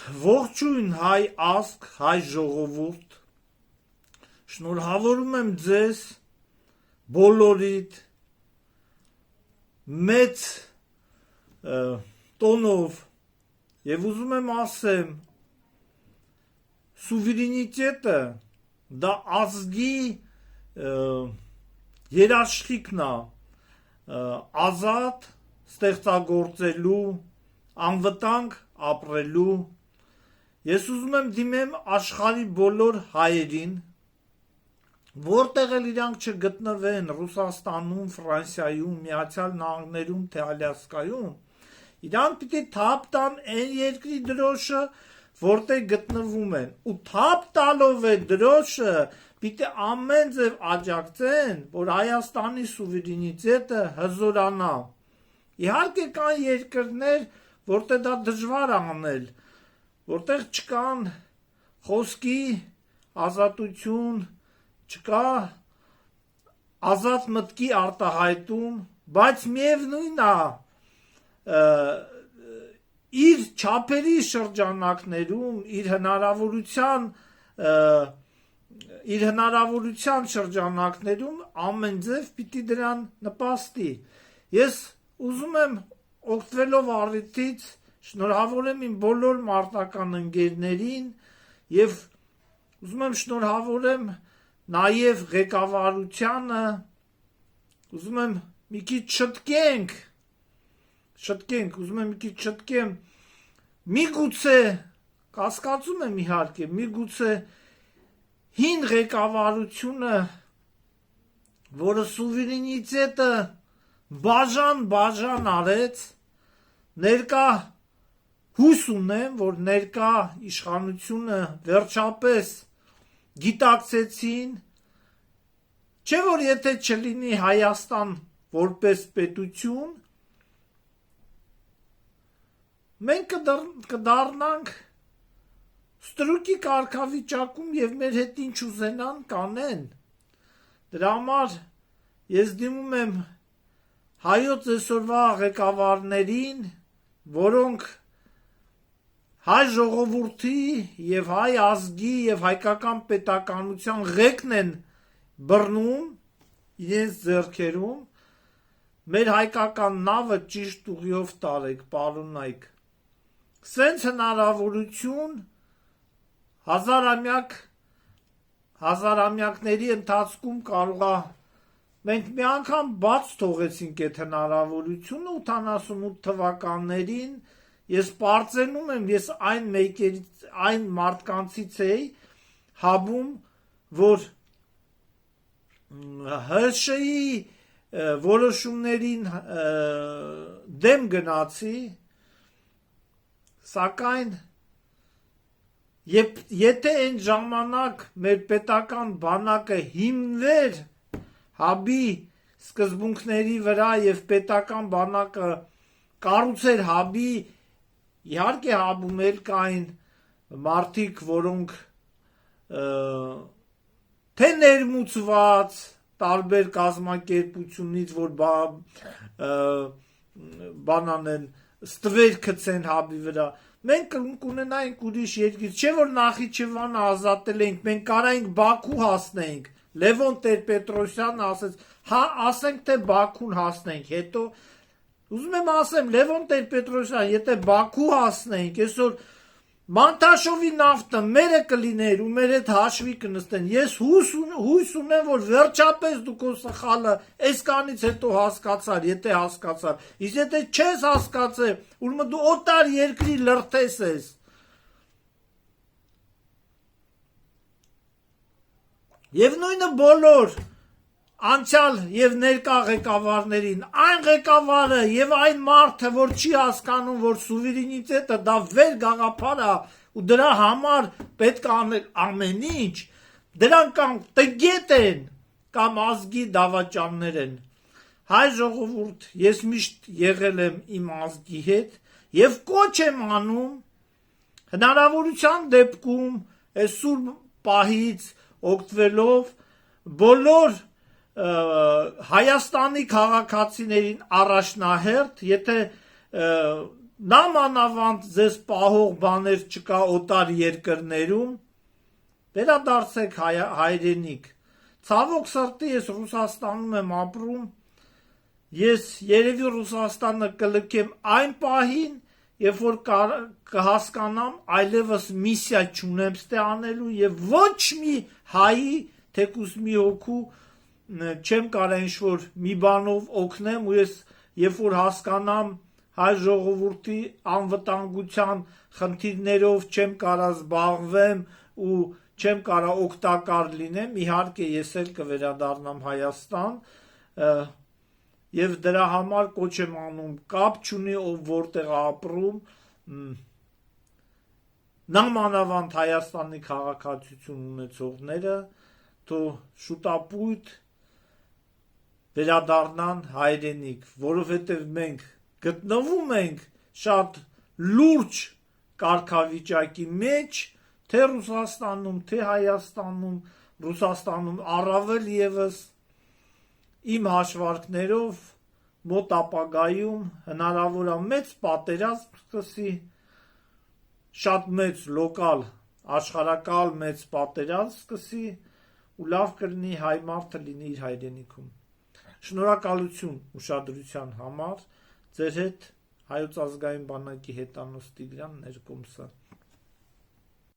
Ողջույն հայ ազգ, հայ ժողովուրդ, շնորհավորում եմ ձեզ բոլորիդ մեծ տոնով եւ ուզում եմ ասեմ սուվերենիտետը դա ազգի երաշխիքն է ազատ ստեղծագործելու անվտանգ ապրելու Ես ուզում եմ դիմեմ աշխարհի բոլոր հայերին, որտեղ էլ իրանք չգտնվեն Ռուսաստանում, Ֆրանսիայում, Միացյալ Նահանգներում, թե Ալյասկայում, իրանք պիտի թափ տան այն երկրի դրոշը, որտեղ գտնվում են, ու թափ տալով է դրոշը պիտի ամեն ձև աջակցեն, որ Հայաստանի սուվերենիտետը հզորանա։ Իհարկե կան երկրներ, որտեղ դա դժվար է անել, որտեղ չկան խոսքի ազատություն, չկա ազատ մտքի արտահայտում, բայց միևնույն է իր չափերի շրջանակներում, իր հնարավորության շրջանակներում ամեն ձև պիտի դրան նպաստի։ Ես ուզում եմ օգտվելով առիթից շնորհավորեմ իմ բոլոր մարտական ընկերներին եւ ուզում եմ շնորհավորեմ նաեւ ղեկավարությանը ուզում եմ մի քիչ շտկենք ուզում եմ մի քիչ շտկեմ միգուցե կասկածում եմ իհարկե միգուցե հին ղեկավարությունը որը սուվերենիտետը բաժան արեց ներկա Հույս ունեմ, որ ներկա իշխանությունը վերջապես գիտակցեցին, չէ որ եթե չլինի Հայաստան որպես պետություն, մենք կդառնանք ստրուկի կարգավիճակում եւ մեր հետ ինչ ուզենան կանեն։ Դրա համար ես դիմում եմ հայոց այսօրվա ղեկավարներին, որոնք հայ ժողովրդի եւ հայ ազգի եւ հայկական պետականության ղեկն են բռնում իրենց ձեռքերում մեր հայկական նավը ճիշտ ուղիով տարեք պարոնայք սենց հնարավորություն հազարամյակների ընթացքում կարող է մենք մի անգամ բաց թողեցինք այդ հնարավորությունը 88 թվականներին Ես պարծենում եմ, ես այն մարդկանցից էի հաբում, որ ՀՇ-ի որոշումներին դեմ գնացի, սակայն եթե այն ժամանակ մեր պետական բանակը հիմնվեր հաբի սկզբունքների վրա եւ պետական բանակը կառուցեր հաբի Իհարկե հաբում էլ կային մարդիկ, որոնք թե ներմուծված տարբեր կազմակերպությունից, որ բանան են ստվեր գցեն հաբի վրա, մենք կունենայինք ուրիշ երկիր, չէ որ Նախիջևանը ազատել էինք, մենք կարայինք Բաքու հասնեինք, Լևոն Տեր-Պետրոսյանը ասեց, հա ասենք թե Բաքուն հասնենք, հետո Ուզում եմ ասեմ, Լևոն Տեր-Պետրոսյան, եթե Բաքու հասնենք, այսօր Մանթաշովի նավթը մերը կլիներ ու մեր հետ հաշվի կնստեն, ես հույս ունեմ, որ վերջապես դուք սխալը այսքանից հետո հասկացար, եթե հասկացար, իսկ եթե չես հասկացել, ուրեմն դու օտար երկրի լրտես ես։ Եվ նույնը բոլոր անցյալ եւ ներկա ղեկավարներին, այն ղեկավարը եւ այն մարդը, որ չի հասկանում, որ սուվերենիտետը դա վեր գաղափար է ու դրա համար պետք է անել ամեն ինչ, դրանք կամ տգետ են, կամ ազգի դավաճաններ են։ Հայ ժողովուրդ, ես միշտ եղել եմ իմ ազգի հետ եւ կոչ եմ անում հնարավորության դեպքում այս սուր պահից օգտվելով բոլոր Հայաստանի քաղաքացիներին առաջնահերթ, եթե նամանավանդ ձեզ պահող բաներ չկա օտար երկրներում, վերադարձեք հայրենիք։ Ցավոք սրտի ես Ռուսաստանում եմ ապրում, ես երևի Ռուսաստանը կլքեմ այն պահին, երբ որ կհասկանամ այլևս միսիա չունեմ ստե անելու եւ ոչ մի հայի, թեկուզ մի հոգու չեմ կարա ինչ-որ մի բանով օգնեմ ու ես երբ որ հասկանամ հայ ժողովրդի անվտանգության խնդիրներով չեմ կարա զբաղվեմ ու չեմ կարա օգտակար լինեմ, իհարկե ես էլ կվերադառնամ Հայաստան եւ դրա համար կոչ եմ անում կապ չունի ով որտեղ ապրում նամանավանդ Հայաստանի քաղաքացիություն ունեցողները թո շուտապույտ վերադառնան հայրենիք, որովհետև մենք գտնվում ենք շատ լուրջ կարգավիճակի մեջ, թե Ռուսաստանում, թե Հայաստանում, Ռուսաստանում առավել եւս իմ հաշվարկներով մոտ ապագայում հնարավոր է մեծ պատերազմ սկսի, շատ մեծ լոկալ աշխարհակալ մեծ պատերազմ սկսի ու լավ կլինի հայ մարդը լինի իր հայրենիքում։ Շնորհակալություն ուշադրության համար, ձեր հետ Հայոց ազգային բանակի հետանոց Տիգրան Ներկոմսը։